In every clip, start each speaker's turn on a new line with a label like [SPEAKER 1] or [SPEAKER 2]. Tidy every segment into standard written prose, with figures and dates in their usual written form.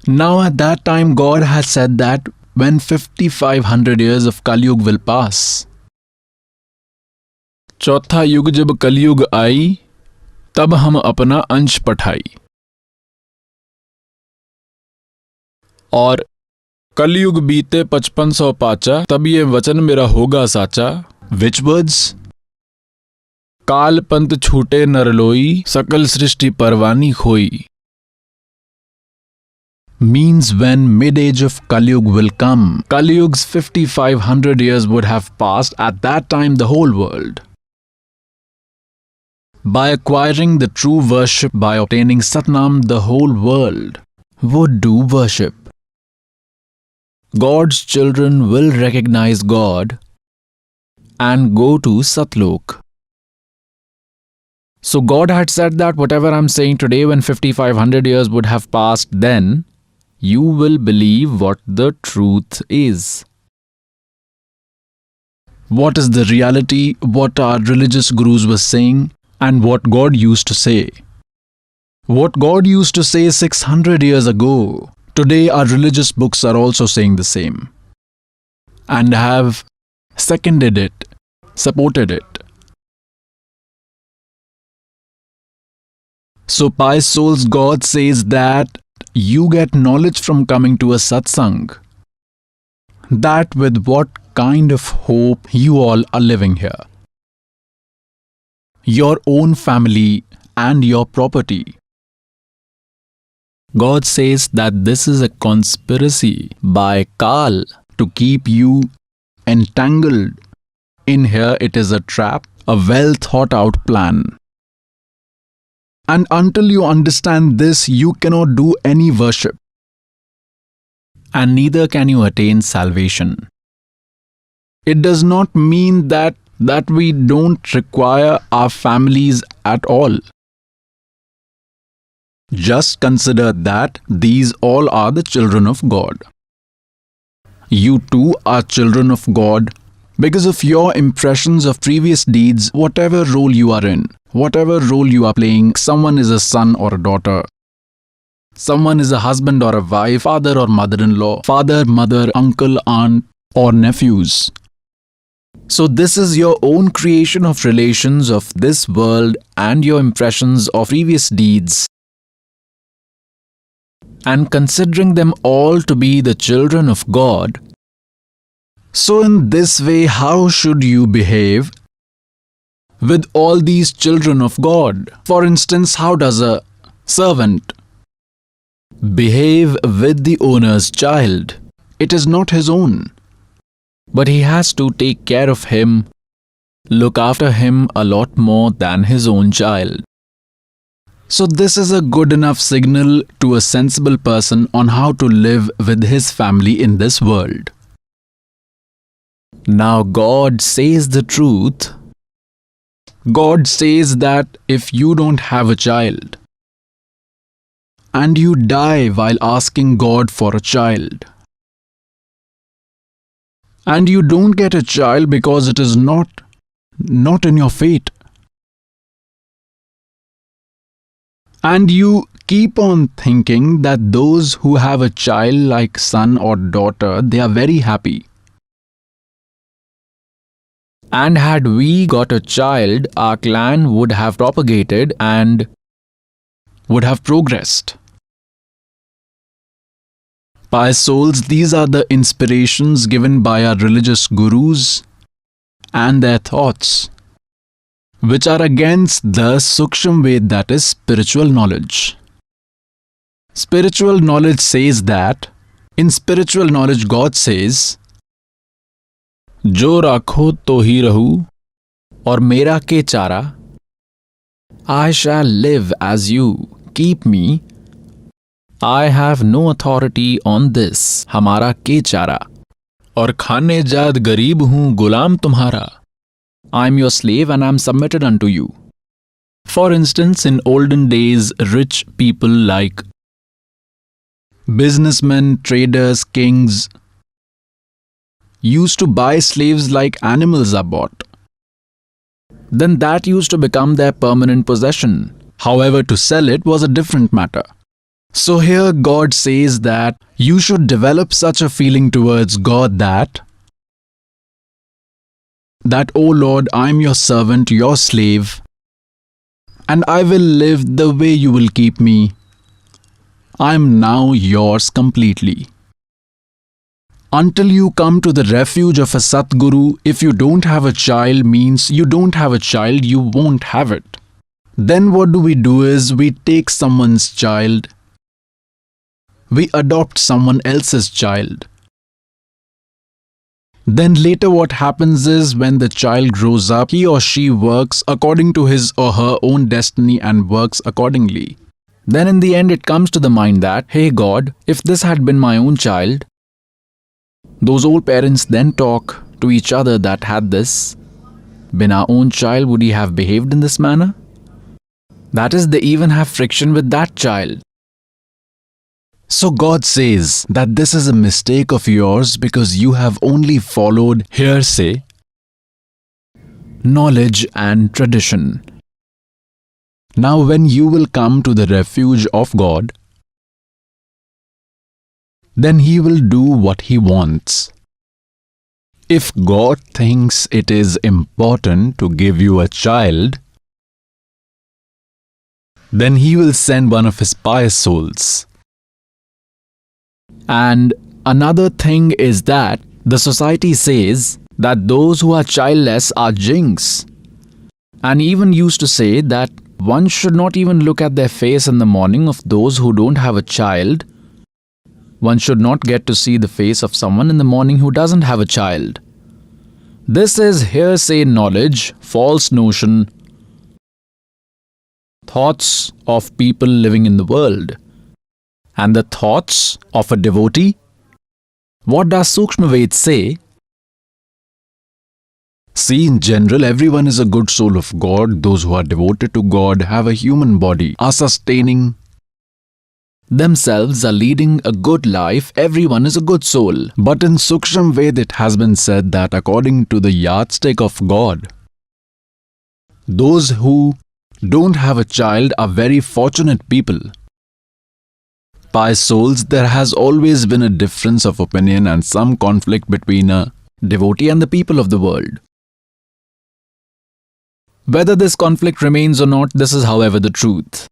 [SPEAKER 1] Now at that time God had said that when 5500 years of Kalyug will pass, चौथा युग जब कलयुग आई तब हम अपना अंश पठाई। और कलयुग बीते 5500 पाचा तब ये वचन मेरा होगा साचा। विच वर्ड्स? काल पंत छूटे नरलोई सकल सृष्टि परवानी खोई। Means when mid-age of Kalyug will come. Kalyug's 5500 years would have passed. At that time the whole world, by acquiring the true worship, by obtaining Satnam, the whole world would do worship. God's children will recognize God and go to Satlok. So God had said that whatever I'm saying today, when 5500 years would have passed, then you will believe what the truth is. What is the reality, what our religious gurus were saying, and what God used to say. What God used to say 600 years ago, today our religious books are also saying the same, and have seconded it, supported it. So pious souls, God says that you get knowledge from coming to a satsang. That with what kind of hope you all are living here. Your own family and your property. God says that this is a conspiracy by Kal to keep you entangled. In here it is a trap, a well thought out plan. And until you understand this, you cannot do any worship. And neither can you attain salvation. It does not mean that we don't require our families at all. Just consider that these all are the children of God. You too are children of God because of your impressions of previous deeds, whatever role you are in. Whatever role you are playing, someone is a son or a daughter. Someone is a husband or a wife, father or mother-in-law, father, mother, uncle, aunt, or nephews. So this is your own creation of relations of this world and your impressions of previous deeds. And considering them all to be the children of God, so in this way, how should you behave with all these children of God? For instance, how does a servant behave with the owner's child? It is not his own, but he has to take care of him, look after him a lot more than his own child. So this is a good enough signal to a sensible person on how to live with his family in this world. Now God says the truth. God says that if you don't have a child and you die while asking God for a child, and you don't get a child because it is not in your fate, and you keep on thinking that those who have a child like son or daughter, they are very happy. And had we got a child, our clan would have propagated and would have progressed. Pious souls, these are the inspirations given by our religious gurus and their thoughts, which are against the Suksham Ved, that is spiritual knowledge. Spiritual knowledge says that, in spiritual knowledge God says, जो राखो तो ही रहूं और मेरा के चारा, I shall live as you keep me. I have no authority on this, हमारा के चारा, और खाने जाद गरीब हूं गुलाम तुम्हारा. I am your slave and I am submitted unto you. For instance, in olden days, rich people like businessmen, traders, kings used to buy slaves like animals are bought. Then that used to become their permanent possession. However, to sell it was a different matter. So here God says that you should develop such a feeling towards God that, "O Lord, I am your servant, your slave, and I will live the way you will keep me. I am now yours completely." Until you come to the refuge of a Satguru, if you don't have a child means you don't have a child, you won't have it. Then what do is we take someone's child, we adopt someone else's child. Then later what happens is when the child grows up, he or she works according to his or her own destiny and works accordingly. Then in the end it comes to the mind that, hey God, if this had been my own child, those old parents then talk to each other that had this been our own child, would he have behaved in this manner? That is, they even have friction with that child. So God says that this is a mistake of yours because you have only followed hearsay, knowledge and tradition. Now when you will come to the refuge of God, then He will do what He wants. If God thinks it is important to give you a child, then He will send one of His pious souls. And another thing is that the society says that those who are childless are jinx, and even used to say that one should not even look at their face in the morning of those who don't have a child. One should not get to see the face of someone in the morning who doesn't have a child. This is hearsay knowledge, false notion, thoughts of people living in the world. And the thoughts of a devotee? What does Sukshma Ved say? See, in general, everyone is a good soul of God. Those who are devoted to God have a human body, are sustaining themselves, are leading a good life. Everyone is a good soul. But in Sukshma Ved it has been said that according to the yardstick of God, those who don't have a child are very fortunate people. Pious souls, there has always been a difference of opinion and some conflict between a devotee and the people of the world. Whether this conflict remains or not, this is however the truth.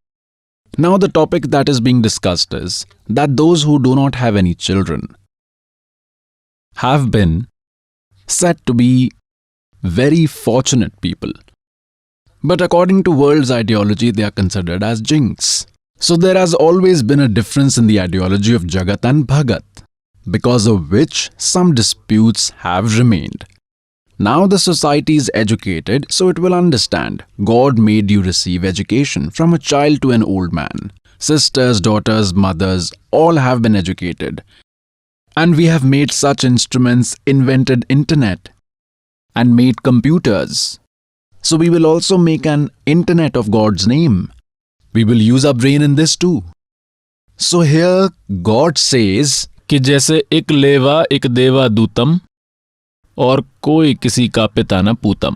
[SPEAKER 1] Now the topic that is being discussed is that those who do not have any children have been said to be very fortunate people. But according to world's ideology, they are considered as jinx. So there has always been a difference in the ideology of Jagat and Bhagat, because of which some disputes have remained. Now the society is educated, so it will understand. God made you receive education from a child to an old man. Sisters, daughters, mothers, all have been educated. And we have made such instruments, invented internet, and made computers. So we will also make an internet of God's name. We will use our brain in this too. So here God says कि जैसे एक लेवा एक देवा दूतम और कोई किसी का पिता न पूतम,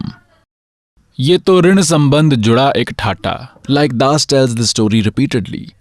[SPEAKER 1] ये तो ऋण संबंध जुड़ा एक ठाटा. Like Das tells the story repeatedly.